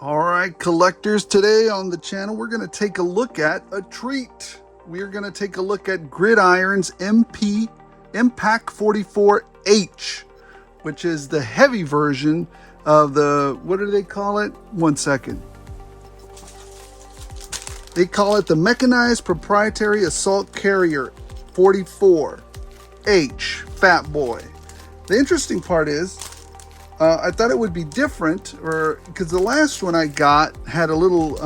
All right, collectors, today on the channel, we're going to take a look at a treat. We're going to take a look at Gridiron's MPAC-44H, which is the heavy version of the, what do they call it? One second. They call it the Mechanized Proprietary Assault Carrier 44H Fat Boy. The interesting part is, I thought it would be different, or because the last one I got had a little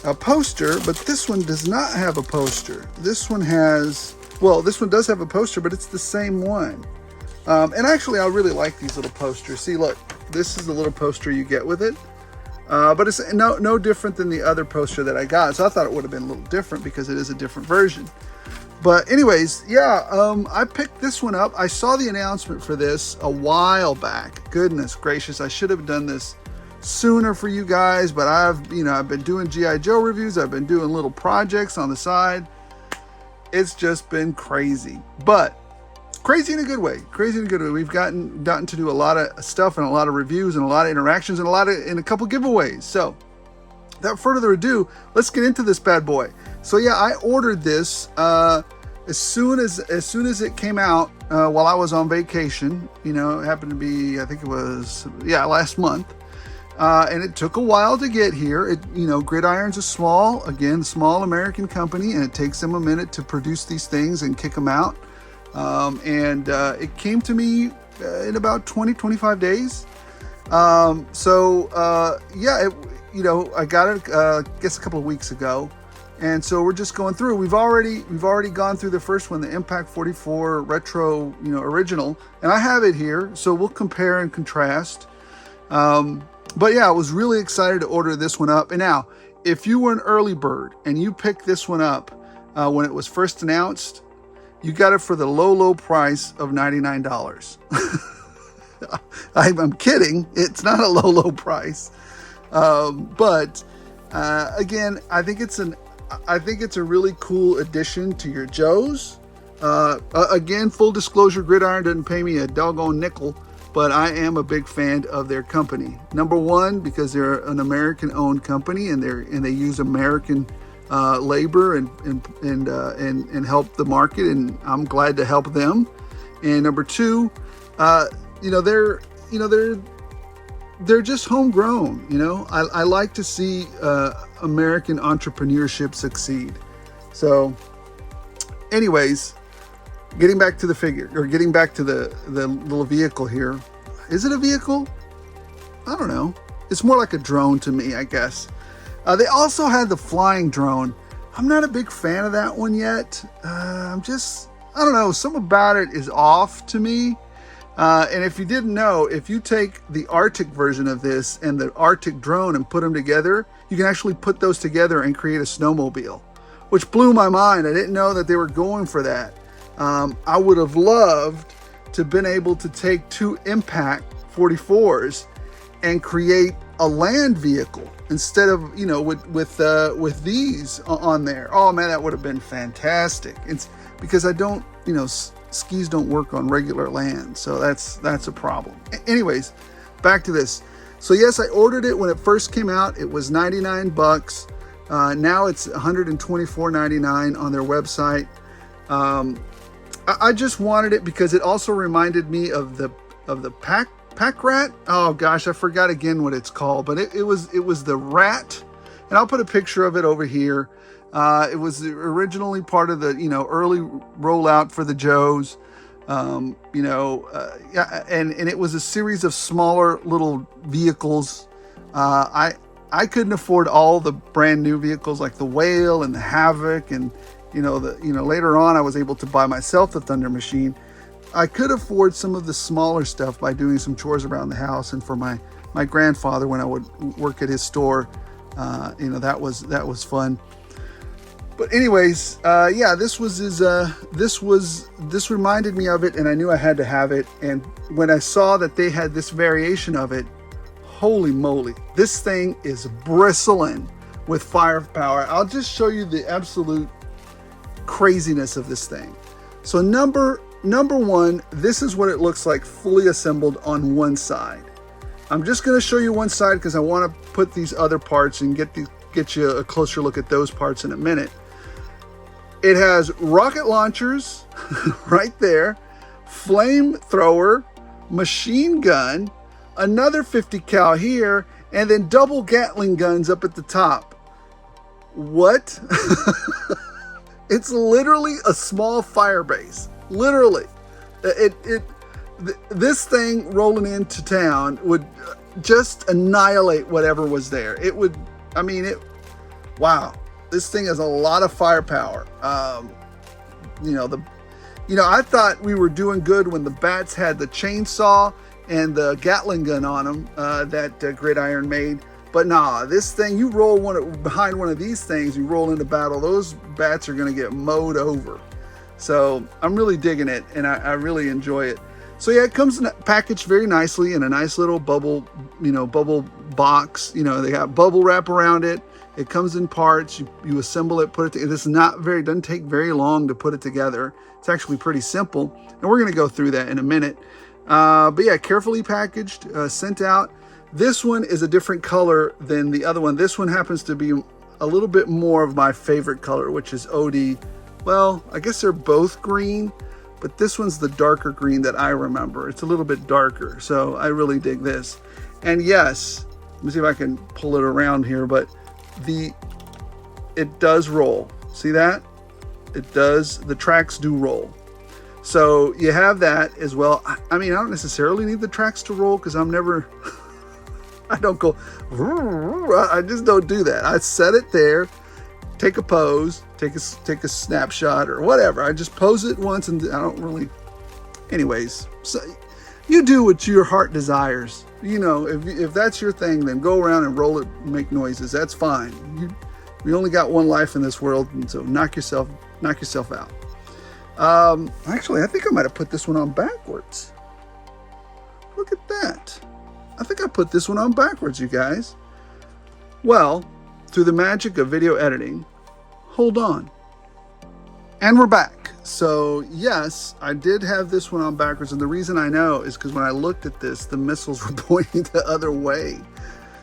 a poster, but this one does not have a poster. This one has, well, this one does have a poster, but it's the same one. And actually, I really like these little posters. See, look, this is the little poster you get with it, but it's no different than the other poster that I got. So I thought it would have been a little different because it is a different version. But anyways, yeah, I picked this one up. I saw the announcement for this a while back. Goodness gracious, I should have done this sooner for you guys, but I've been doing G.I. Joe reviews. I've been doing little projects on the side. It's just been crazy, but crazy in a good way. Crazy in a good way. We've gotten to do a lot of stuff and a lot of reviews and a lot of interactions and a couple giveaways. So without further ado, let's get into this bad boy. So yeah, I ordered this as soon as it came out while I was on vacation. You know, it happened to be, I think it was, yeah, last month. And it took a while to get here. Gridiron's a small American company, and it takes them a minute to produce these things and kick them out. It came to me in about 20-25 days. I got it, I guess a couple of weeks ago. And so we're just going through. We've already gone through the first one, the MPAC-44 Retro, original, and I have it here. So we'll compare and contrast. But yeah, I was really excited to order this one up. And now, if you were an early bird and you picked this one up when it was first announced, you got it for the low price of $99. I'm kidding. It's not a low price. But again, I think it's a really cool addition to your Joes. Again, full disclosure, Gridiron doesn't pay me a doggone nickel, but I am a big fan of their company. Number one, because they're an American-owned company and they use American labor and help the market, and I'm glad to help them. And number two, they're just homegrown. I like to see American entrepreneurship succeed. So anyways, getting back to the figure, or getting back to the little vehicle here. Is it a vehicle? I don't know. It's more like a drone to me, I guess. They also had the flying drone. I'm not a big fan of that one yet. I don't know, something about it is off to me. And if you didn't know, if you take the Arctic version of this and the Arctic drone and put them together, you can actually put those together and create a snowmobile, which blew my mind. I didn't know that they were going for that. I would have loved to have been able to take two MPAC 44s and create a land vehicle instead of, with these on there. Oh man, that would have been fantastic. It's because I don't, skis don't work on regular land, so that's a problem. Anyways, back to this. So yes, I ordered it when it first came out. It was 99 bucks. Now it's $124.99 on their website. I just wanted it because it also reminded me of the pack rat. Oh gosh, I forgot again what it's called, but it was the rat, and I'll put a picture of it over here. It was originally part of the early rollout for the Joes. And it was a series of smaller little vehicles. I couldn't afford all the brand new vehicles like the Whale and the Havoc, and later on I was able to buy myself the Thunder Machine. I could afford some of the smaller stuff by doing some chores around the house, and for my grandfather when I would work at his store, that was fun. But anyways, yeah, this reminded me of it, and I knew I had to have it. And when I saw that they had this variation of it, holy moly, this thing is bristling with firepower. I'll just show you the absolute craziness of this thing. So number one, this is what it looks like fully assembled on one side. I'm just going to show you one side because I want to put these other parts and get you a closer look at those parts in a minute. It has rocket launchers right there, flamethrower, machine gun, another 50 cal here, and then double Gatling guns up at the top. What? It's literally a small fire base. Literally. This thing rolling into town would just annihilate whatever was there. It would, I mean, wow. This thing has a lot of firepower. I thought we were doing good when the Bats had the chainsaw and the Gatling gun on them that Gridiron made. But nah, this thing, you roll behind one of these things, you roll into battle, those Bats are going to get mowed over. So I'm really digging it, and I really enjoy it. So yeah, it comes packaged very nicely in a nice little bubble box. They got bubble wrap around it. It comes in parts. You assemble it, put it together. It's it doesn't take very long to put it together. It's actually pretty simple, and we're going to go through that in a minute. But yeah, carefully packaged, sent out. This one is a different color than the other one. This one happens to be a little bit more of my favorite color, which is OD. Well, I guess they're both green, but this one's the darker green that I remember. It's a little bit darker, so I really dig this. And yes, let me see if I can pull it around here, but it does roll. See that? It does. The tracks do roll. So you have that as well. I mean, I don't necessarily need the tracks to roll because I'm never, I don't go, I just don't do that. I set it there, take a pose, take a snapshot or whatever. I just pose it once and I don't really, anyways. So you do what your heart desires. If that's your thing, then go around and roll it and make noises. That's fine. We only got one life in this world, and so knock yourself out. Actually, I think I might have put this one on backwards. Look at that. I think I put this one on backwards, you guys. Well, through the magic of video editing, hold on. And we're back. So yes, I did have this one on backwards, and the reason I know is because when I looked at this, the missiles were pointing the other way.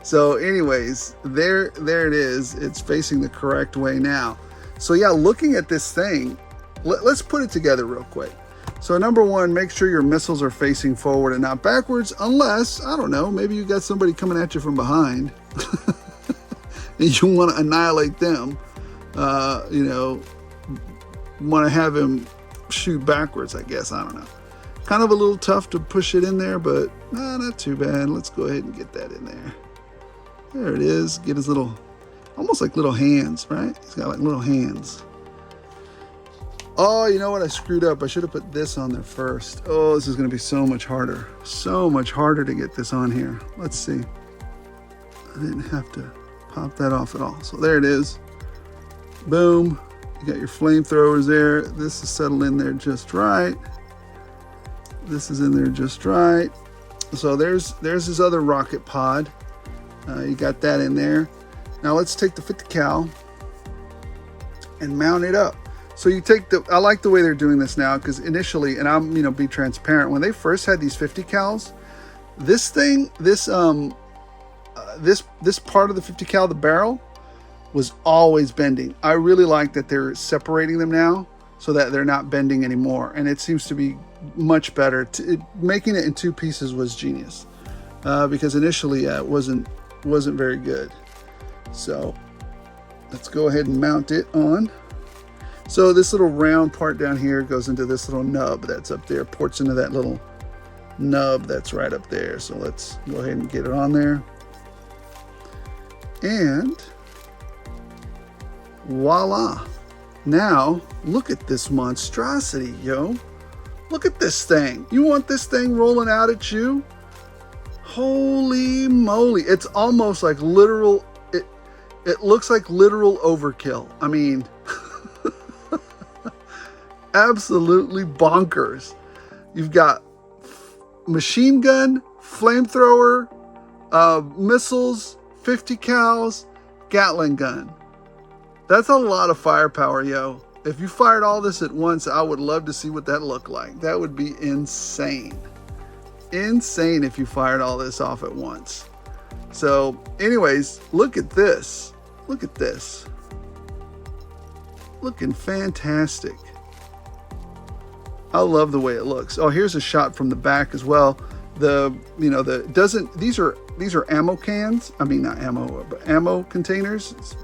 So anyways, there it is. It's facing the correct way now. So yeah, looking at this thing, let's put it together real quick. So number one, make sure your missiles are facing forward and not backwards, unless, I don't know, maybe you got somebody coming at you from behind and you want to annihilate them. Want to have him shoot backwards, I guess. I don't know. Kind of a little tough to push it in there, but not too bad. Let's go ahead and get that in there. There it is. Get his little, almost like little hands, right? He's got like little hands. Oh, you know what? I screwed up. I should have put this on there first. Oh, this is going to be so much harder. So much harder to get this on here. Let's see. I didn't have to pop that off at all. So there it is. Boom. You got your flamethrowers there. This is settled in there just right. This is in there just right. So there's his other rocket pod. You got that in there. Now let's take the 50 cal and mount it up. So you take I like the way they're doing this now, because initially, and I'm, be transparent, when they first had these 50 cals, this thing, this part of the 50 cal, the barrel, was always bending. I really like that they're separating them now so that they're not bending anymore, and it seems to be much better. Making it in two pieces was genius, because initially it wasn't very good. So let's go ahead and mount it on. So this little round part down here goes into this little nub that's up there, ports into that little nub that's right up there. So let's go ahead and get it on there. And voila. Now, look at this monstrosity, yo. Look at this thing. You want this thing rolling out at you? Holy moly. It's almost like literal, it looks like literal overkill. I mean, absolutely bonkers. You've got machine gun, flamethrower, missiles, 50 cals, Gatling gun. That's a lot of firepower, yo. If you fired all this at once, I would love to see what that looked like. That would be insane. insane if you fired all this off at once. So anyways, look at this. Look at this. Looking fantastic. I love the way it looks. Oh, here's a shot from the back as well. These are ammo cans. I mean, not ammo, but ammo containers. It's,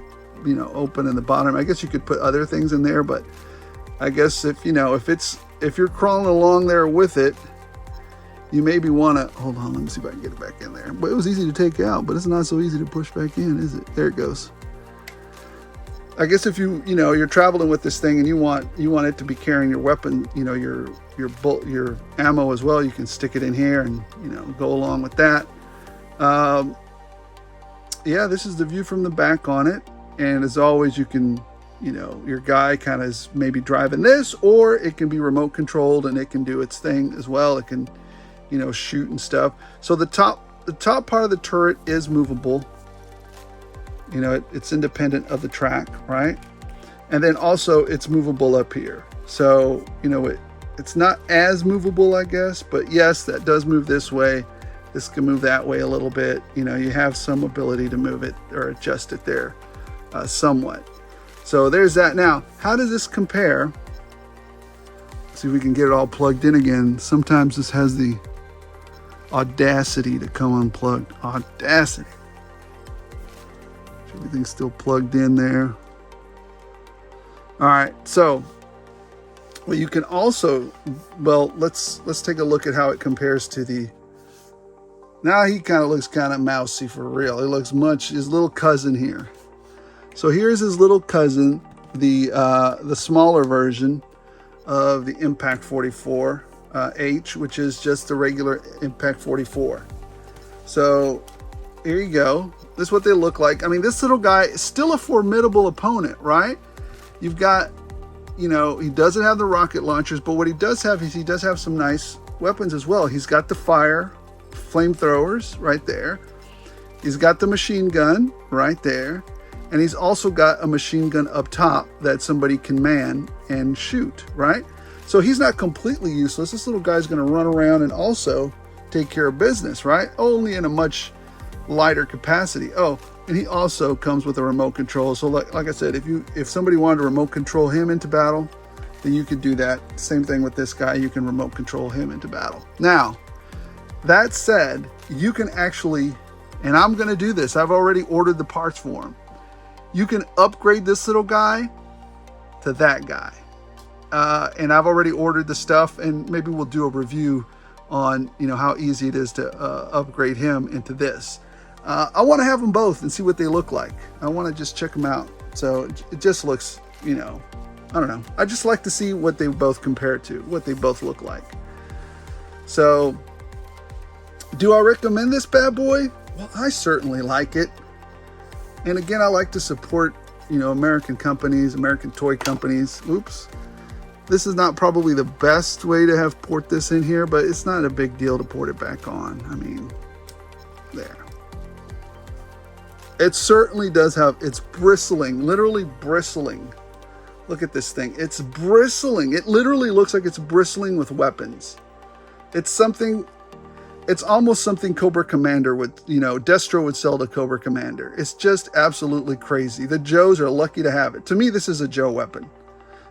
open in the bottom. I guess you could put other things in there, but I guess if you're crawling along there with it, you maybe want to, hold on, let me see if I can get it back in there. But it was easy to take out, but it's not so easy to push back in, is it? There it goes. I guess if you're traveling with this thing and you want it to be carrying your weapon, your ammo as well, you can stick it in here and go along with that. Yeah, this is the view from the back on it, and as always, you can your guy kind of is maybe driving this, or it can be remote controlled and it can do its thing as well. It can shoot and stuff. So the top part of the turret is movable. It's independent of the track, right? And then also it's movable up here. So, it's not as movable, I guess, but yes, that does move this way. This can move that way a little bit. You have some ability to move it or adjust it there somewhat. So there's that. Now, how does this compare? See if we can get it all plugged in again. Sometimes this has the audacity to come unplugged. Audacity. Everything's still plugged in there. All right, so you can also, let's take a look at how it compares to the. Now he kind of looks kind of mousy for real. He looks his little cousin here. So here's his little cousin, the smaller version of the MPAC-44H, which is just the regular MPAC-44. So here you go. This is what they look like. I mean, this little guy is still a formidable opponent, right? You've got, he doesn't have the rocket launchers, but what he does have is he does have some nice weapons as well. He's got the flamethrowers right there. He's got the machine gun right there. And he's also got a machine gun up top that somebody can man and shoot, right? So he's not completely useless. This little guy's going to run around and also take care of business, right? Only in a much lighter capacity. Oh, and he also comes with a remote control. So like I said, if somebody wanted to remote control him into battle, then you could do that. Same thing with this guy. You can remote control him into battle. Now, that said, you can actually, and I'm going to do this. I've already ordered the parts for him. You can upgrade this little guy to that guy. And I've already ordered the stuff, and maybe we'll do a review on, how easy it is to upgrade him into this. I want to have them both and see what they look like. I want to just check them out. So it just looks, I don't know. I just like to see what they both compare to, what they both look like. So do I recommend this bad boy? Well, I certainly like it. And again, I like to support, American companies, American toy companies. Oops. This is not probably the best way to have port this in here, but it's not a big deal to port it back on. I mean, there. It certainly does have, it's bristling, literally bristling. Look at this thing. It's bristling. It literally looks like it's bristling with weapons. It's almost something Cobra Commander would, Destro would sell to Cobra Commander. It's just absolutely crazy. The Joes are lucky to have it. To me, this is a Joe weapon.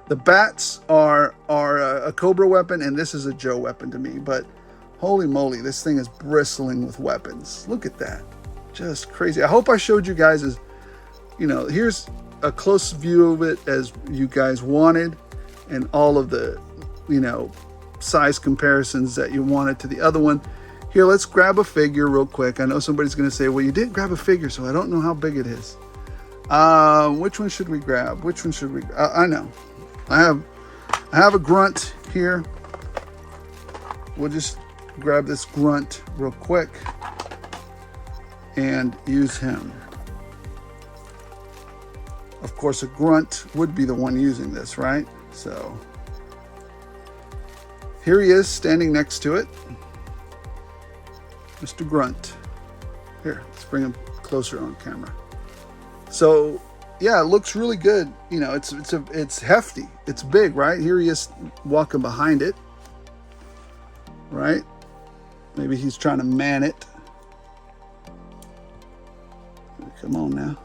The bats are a Cobra weapon, and this is a Joe weapon to me. But holy moly, this thing is bristling with weapons. Look at that. Just crazy. I hope I showed you guys here's a close view of it as you guys wanted, and all of the, size comparisons that you wanted to the other one. Here, let's grab a figure real quick. I know somebody's going to say, well, you didn't grab a figure, so I don't know how big it is. Which one should we grab? Which one should we? I know. I have a grunt here. We'll just grab this grunt real quick and use him. Of course, a grunt would be the one using this, right? So here he is standing next to it. Mr. Grunt. Here, let's bring him closer on camera. So yeah, it looks really good. It's hefty. It's big, right? Here he is walking behind it, right? Maybe he's trying to man it. Come on now.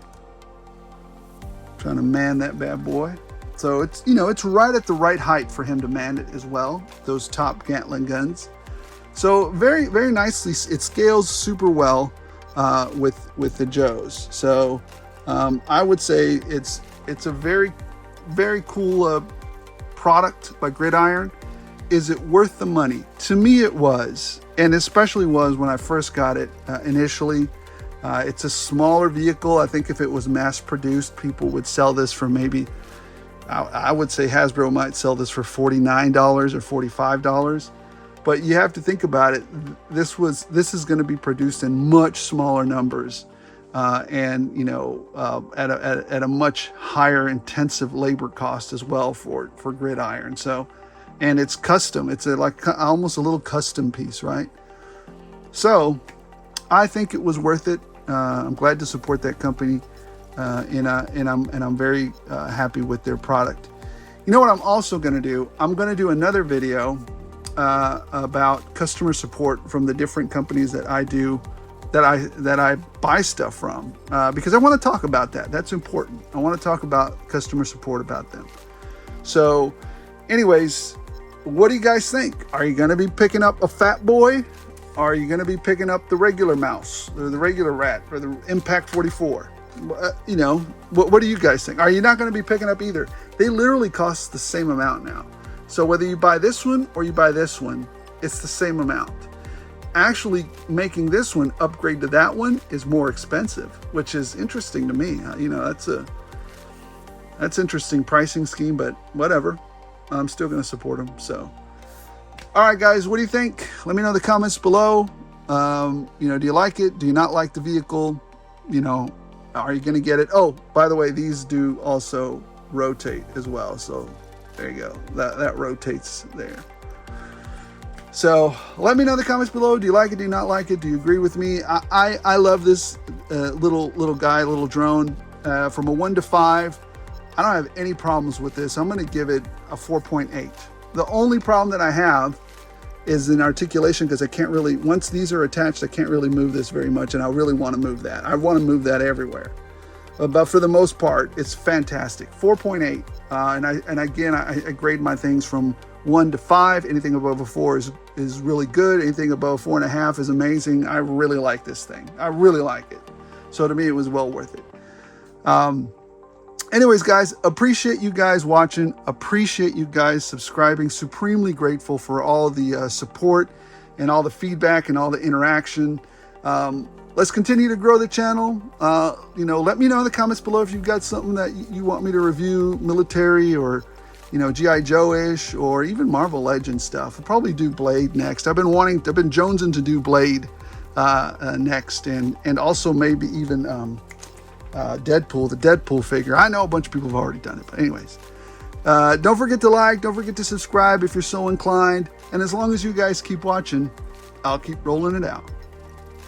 Trying to man that bad boy. So it's, you know, it's right at the right height for him to man it as well, those top Gatling guns. So very, very nicely, it scales super well with the Joes. So I would say it's a very, very cool product by Gridiron. Is it worth the money? To me it was, and especially was when I first got it initially. It's a smaller vehicle. I think if it was mass produced, people would sell this for maybe, I would say Hasbro might sell this for $49 or $45. But you have to think about it. This is going to be produced in much smaller numbers, and you know, at a much higher intensive labor cost as well for Gridiron. So, and it's custom. It's like almost a little custom piece, right? So, I think it was worth it. I'm glad to support that company, and I'm very happy with their product. You know what I'm also going to do? I'm going to do another video about customer support from the different companies that I buy stuff from, because I want to talk about that. That's important. I want to talk about customer support about them. So anyways, what do you guys think? Are you going to be picking up a Fat Boy? Are you going to be picking up the regular mouse or the regular rat or the MPAC-44? You know, what do you guys think? Are you not going to be picking up either? They literally cost the same amount now. So whether you buy this one or you buy this one, it's the same amount. Actually making this one upgrade to that one is more expensive, which is interesting to me. You know, that's interesting pricing scheme, but whatever. I'm still going to support them. So, all right, guys, what do you think? Let me know in the comments below. You know, do you like it? Do you not like the vehicle? You know, are you going to get it? Oh, by the way, these do also rotate as well. So there you go. That rotates there. So let me know in the comments below. Do you like it? Do you not like it? Do you agree with me? I love this little guy, little drone. From a 1 to 5, I don't have any problems with this. I'm going to give it a 4.8. The only problem that I have is in articulation, because I can't really, once these are attached, I can't really move this very much, and I really want to move that. I want to move that everywhere. But for the most part, it's fantastic. 4.8. And again, I grade my things from 1 to 5. Anything above a 4 is really good. Anything above 4.5 is amazing. I really like this thing. I really like it. So to me, it was well worth it. Anyways, guys, appreciate you guys watching. Appreciate you guys subscribing. Supremely grateful for all the support and all the feedback and all the interaction. Let's continue to grow the channel. You know, let me know in the comments below if you've got something that you want me to review, military or, you know, G.I. Joe-ish, or even Marvel Legends stuff. I'll probably do Blade next. I've been jonesing to do Blade next, and also maybe even Deadpool, the Deadpool figure. I know a bunch of people have already done it, but anyways. Don't forget to like, don't forget to subscribe if you're so inclined. And as long as you guys keep watching, I'll keep rolling it out.